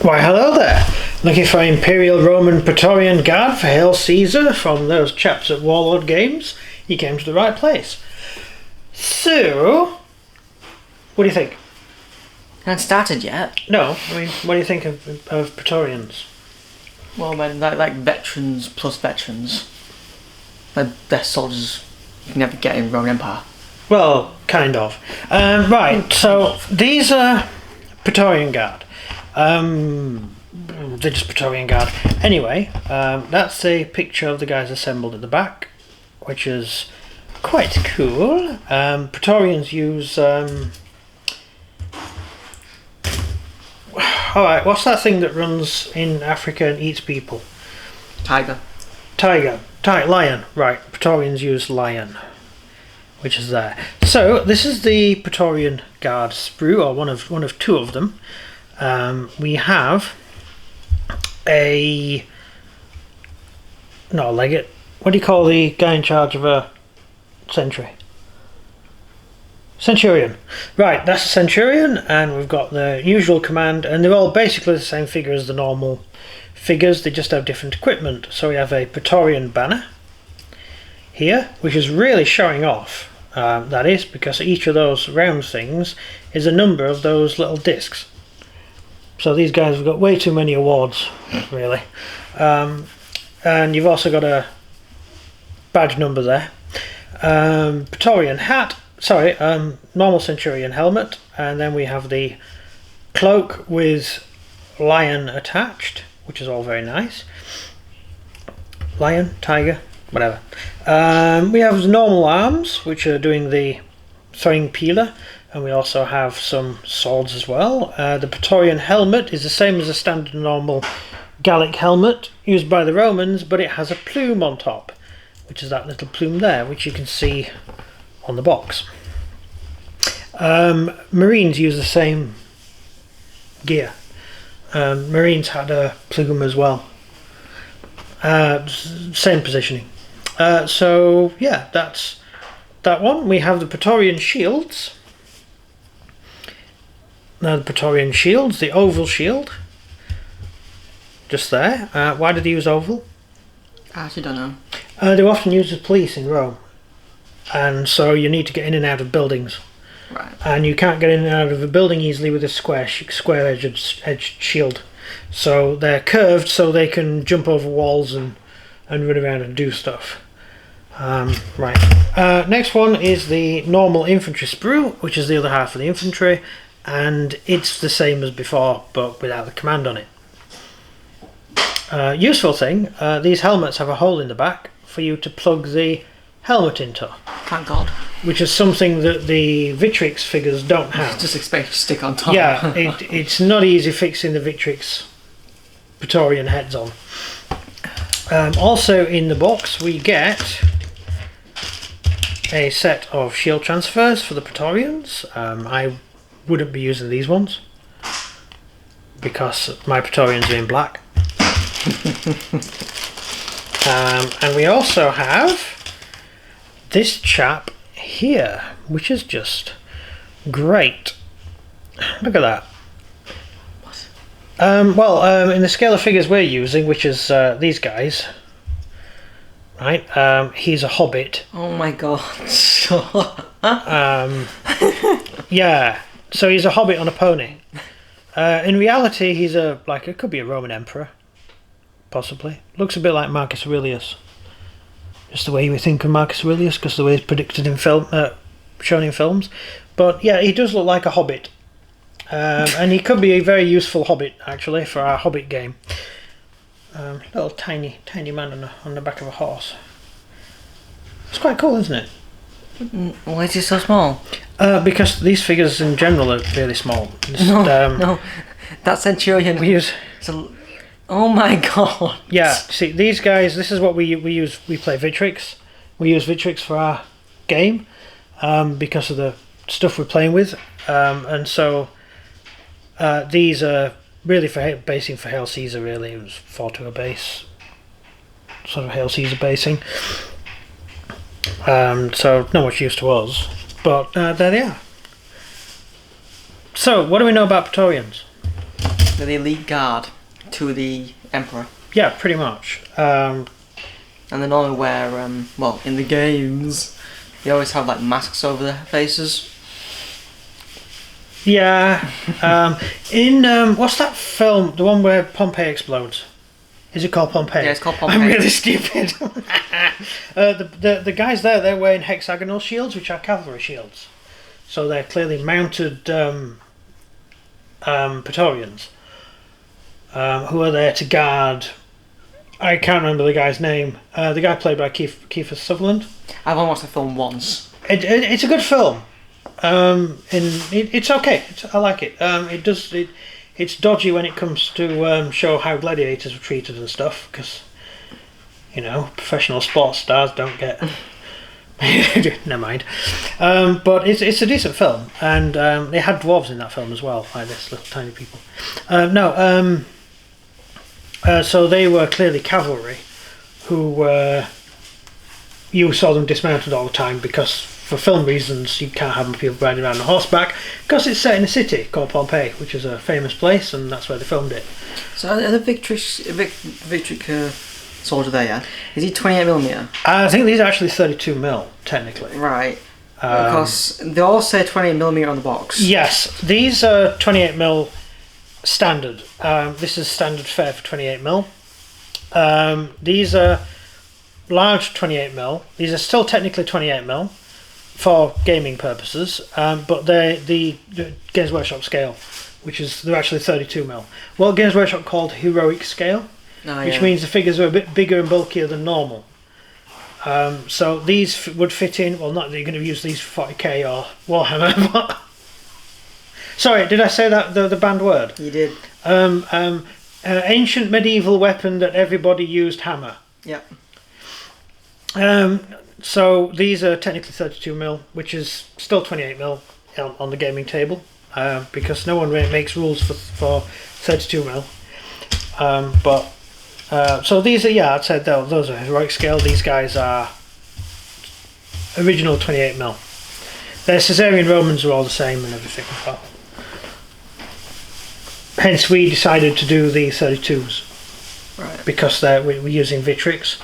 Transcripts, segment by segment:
Why, hello there. Looking for Imperial Roman Pretorian Guard for Hail Caesar from those chaps at Warlord Games? You came to the right place. So, what do you think? Hasn't started yet. No, I mean, what do you think of Praetorians? Well, then, like veterans plus veterans. Like best soldiers you can ever get in Roman Empire. Well, kind of. Right, so these are Praetorian Guard. They're just Praetorian Guard. Anyway, that's a picture of the guys assembled at the back, which is quite cool. Praetorians use... Alright, what's that thing that runs in Africa and eats people? Tiger. Lion. Right, Praetorians use lion, which is there. So this is the Praetorian Guard sprue, or one of two of them. We have not a legate. What do you call the guy in charge of a sentry? Centurion. Right, that's a centurion, and we've got the usual command, and they're all basically the same figure as the normal figures, they just have different equipment. So we have a Praetorian banner here, which is really showing off. That is because each of those round things is a number of those little discs. So these guys have got way too many awards, really. And you've also got a badge number there. Praetorian hat. Sorry, normal centurion helmet, and then we have the cloak with lion attached, which is all very nice. Lion, tiger, whatever. We have the normal arms, which are doing the throwing peeler, and we also have some swords as well. The Praetorian helmet is the same as a standard normal Gallic helmet used by the Romans, but it has a plume on top, which is that little plume there, which you can see on the box. Marines use the same gear. Marines had a plume as well. Same positioning. So yeah, that's that one. We have the Praetorian shields. Now the Praetorian shields, the oval shield, just there. Why did they use oval? I actually don't know. They were often used as police in Rome, and so you need to get in and out of buildings. Right. And you can't get in and out of a building easily with a square-edged shield. So they're curved so they can jump over walls and run around and do stuff. Right. Next one is the normal infantry sprue, which is the other half of the infantry, and it's the same as before but without the command on it. Useful thing, these helmets have a hole in the back for you to plug the helmet into. Thank God. Which is something that the Victrix figures don't have. Just expect to stick on top. Yeah, it's not easy fixing the Victrix Praetorian heads on. Also in the box we get a set of shield transfers for the Praetorians. I wouldn't be using these ones because my Praetorians are in black. And we also have this chap here, which is just great. Look at that. What? In the scale of figures we're using, which is these guys, right? He's a hobbit. Oh my God. Yeah, so he's a hobbit on a pony. In reality, he's it could be a Roman emperor, possibly. Looks a bit like Marcus Aurelius. Just the way we think of Marcus Aurelius, because the way it's predicted in film, shown in films. But yeah, he does look like a hobbit, and he could be a very useful hobbit actually for our hobbit game. Little tiny man on the back of a horse. It's quite cool, isn't it? Why is he so small? Because these figures in general are really small. No, that centurion. We use. Oh my God. Yeah, see these guys, this is what we use. We play Victrix. We use Victrix for our game because of the stuff we're playing with, and so these are really for basing for Hail Caesar. Really, it was 4-to a base, sort of Hail Caesar basing. So not much use to us, but there they are. So what do we know about Praetorians? They're the elite guard to the emperor. Yeah, pretty much. And they normally wear, well, in the games, they always have like masks over their faces. Yeah. In what's that film? The one where Pompeii explodes. Is it called Pompeii? Yeah, it's called Pompeii. I'm really stupid. The guys there, they're wearing hexagonal shields, which are cavalry shields. So they're clearly mounted Praetorians who are there to guard. I can't remember the guy's name. The guy played by Kiefer Sutherland. I've only watched the film once. It's a good film. It's okay. I like it. It's dodgy when it comes to show how gladiators were treated and stuff, because professional sports stars don't get. Never mind. But it's a decent film, and they had dwarves in that film as well, like this little tiny people. So they were clearly cavalry, who you saw them dismounted all the time because, for film reasons, you can't have people riding around on horseback because it's set in a city called Pompeii, which is a famous place, and that's where they filmed it. So are the Victric soldier there, yeah? Is he 28mm? I think these are actually 32mm, technically. Right. Because they all say 28mm on the box. Yes, these are 28mm standard. This is standard fare for 28mm. These are large 28mm. These are still technically 28mm for gaming purposes, but they're the Games Workshop scale, they're actually 32mm. What Games Workshop called heroic scale, which means the figures are a bit bigger and bulkier than normal. So these would fit in. Well, not that you're going to use these for 40k or Warhammer. But sorry, did I say that the banned word? You did. Ancient medieval weapon that everybody used, hammer. Yeah. So these are technically 32mm, which is still 28mm on the gaming table, because no one really makes rules for 32mm. So these are, I'd say those are heroic scale. These guys are original 28mm. Their Caesarean Romans are all the same and everything as well. Hence we decided to do the 32s. Right. Because we're using Victrix.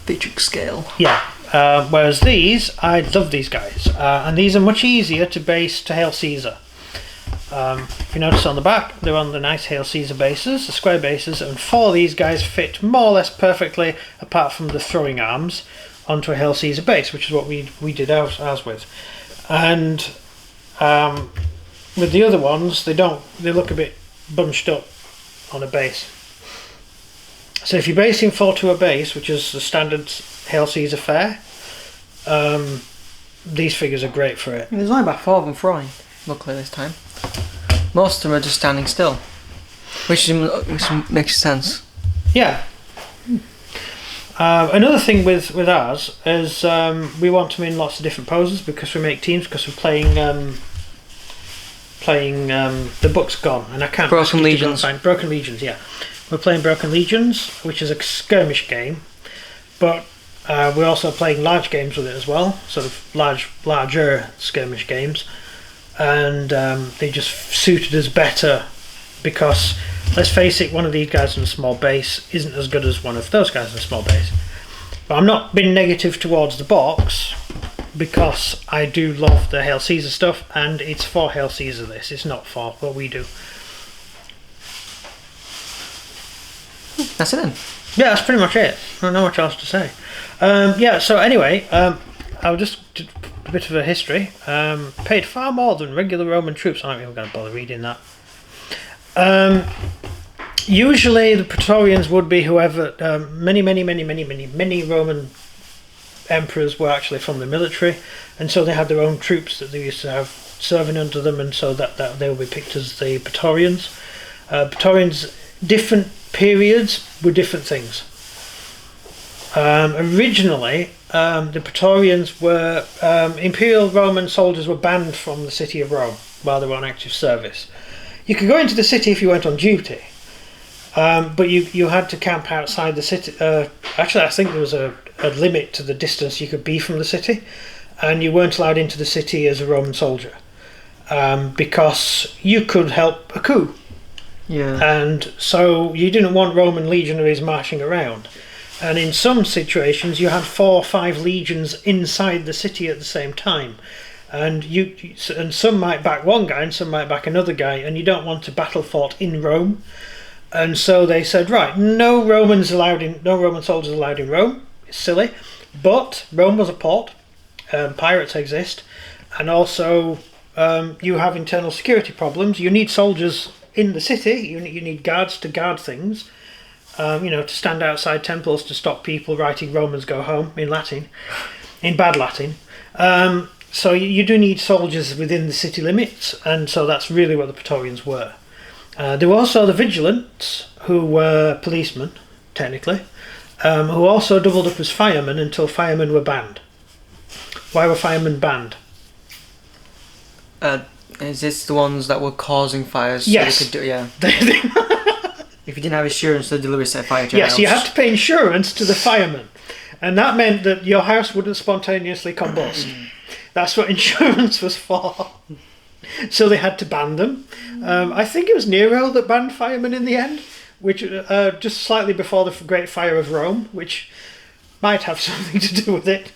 Victrix scale. Yeah. Whereas these, I love these guys. And these are much easier to base to Hail Caesar. If you notice on the back, they're on the nice Hail Caesar bases, the square bases, and 4 of these guys fit more or less perfectly, apart from the throwing arms, onto a Hail Caesar base, which is what we did ours with. And with the other ones, they look a bit bunched up on a base. So if you're basing 4 to a base, which is the standard Hail Caesar fare, these figures are great for it. There's only about 4 of them throwing, luckily this time. Most of them are just standing still, which makes sense. Yeah. Another thing with ours is we want them in lots of different poses because we make teams, because we're playing the book's gone and I can't. Broken Legions. Broken Legions, yeah. We're playing Broken Legions, which is a skirmish game, but we're also playing large games with it as well, sort of larger skirmish games, and they just suited us better because, let's face it, one of these guys on a small base isn't as good as one of those guys on a small base. But I'm not being negative towards the box, because I do love the Hail Caesar stuff, and it's for Hail Caesar this, it's not for what we do. That's it then. Yeah, that's pretty much it. I don't know much else to say. So anyway, I'll just do a bit of a history. Paid far more than regular Roman troops. I'm not even going to bother reading that. Usually the Praetorians would be whoever, many Roman emperors were actually from the military, and so they had their own troops that they used to have serving under them, and so that they would be picked as the Praetorians. Praetorians, different periods were different things. Originally, the Praetorians were Imperial Roman soldiers were banned from the city of Rome while they were on active service. You could go into the city if you went on duty, but you had to camp outside the city. Actually, I think there was a limit to the distance you could be from the city, and you weren't allowed into the city as a Roman soldier, because you could help a coup. Yeah. And so you didn't want Roman legionaries marching around. And in some situations, you had 4 or 5 legions inside the city at the same time. And some might back one guy and some might back another guy, and you don't want to battle fought in Rome. And so they said, right, no Roman soldiers allowed in Rome. It's silly. But Rome was a port. Pirates exist. And also you have internal security problems. You need soldiers in the city. You need guards to guard things. To stand outside temples to stop people writing Romans go home in Latin, in bad Latin. So you do need soldiers within the city limits, and so that's really what the Praetorians were. There were also the Vigilants, who were policemen, technically, who also doubled up as firemen until firemen were banned. Why were firemen banned? Is this the ones that were causing fires? Yes. So they could do, yeah. If you didn't have insurance, the delivery set fire to your house. Yes, you had to pay insurance to the firemen. And that meant that your house wouldn't spontaneously combust. That's what insurance was for. So they had to ban them. I think it was Nero that banned firemen in the end, which just slightly before the Great Fire of Rome, which might have something to do with it.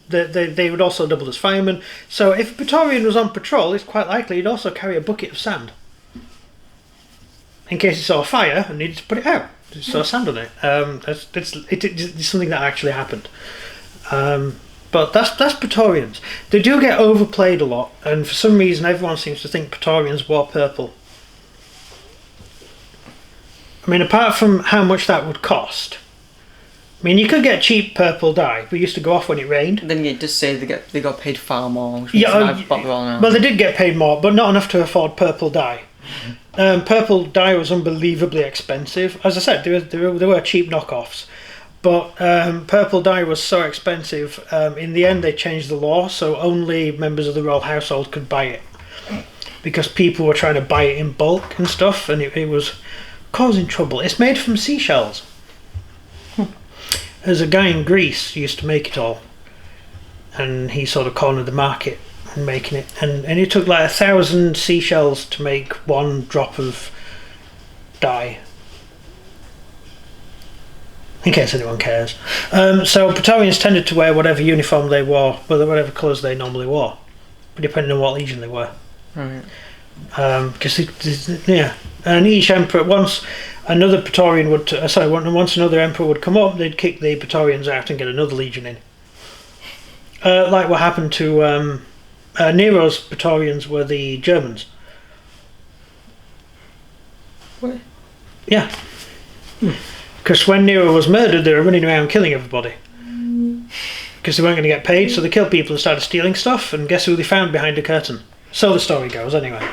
They would also double as firemen. So if a Praetorian was on patrol, it's quite likely he'd also carry a bucket of sand. In case he saw a fire and needed to put it out. Just saw sand on it. It's something that actually happened. But that's Praetorians. They do get overplayed a lot, and for some reason everyone seems to think Praetorians wore purple. I mean, apart from how much that would cost, I mean, you could get cheap purple dye, but it used to go off when it rained. Then you just say they got paid far more. Which well, they did get paid more, but not enough to afford purple dye. Purple dye was unbelievably expensive. As I said, there were cheap knockoffs, but purple dye was so expensive. In the end, they changed the law, so only members of the royal household could buy it, because people were trying to buy it in bulk and stuff, and it was causing trouble. It's made from seashells. There's a guy in Greece who used to make it all, and he sort of cornered the market in making it, and it took like 1,000 seashells to make one drop of dye. In case anyone cares. So Praetorians tended to wear whatever uniform they wore, whatever colours they normally wore, depending on what legion they were. Right. And each emperor, once another emperor would come up, they'd kick the Praetorians out and get another legion in. Like what happened to Nero's Praetorians were the Germans. What? Yeah. Because when Nero was murdered, they were running around killing everybody. Because they weren't going to get paid, so they killed people and started stealing stuff, and guess who they found behind a curtain? So the story goes, anyway.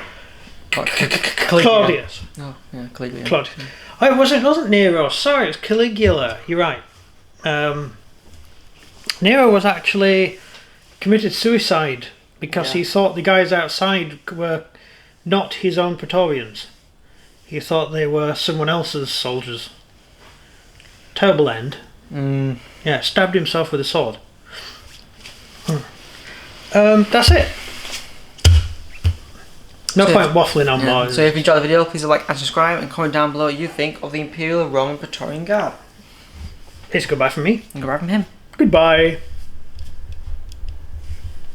Claudius. Oh, yeah, Caligula. Claudius. Oh, it wasn't Nero. Sorry, it was Caligula. You're right. Nero was actually committed suicide because he thought the guys outside were not his own Praetorians. He thought they were someone else's soldiers. Terrible end. Yeah, stabbed himself with a sword. That's it. No point waffling on more. So if you enjoyed the video, please like and subscribe, and comment down below what you think of the Imperial Roman Pretorian Guard. It's goodbye from me. And goodbye from him. Goodbye.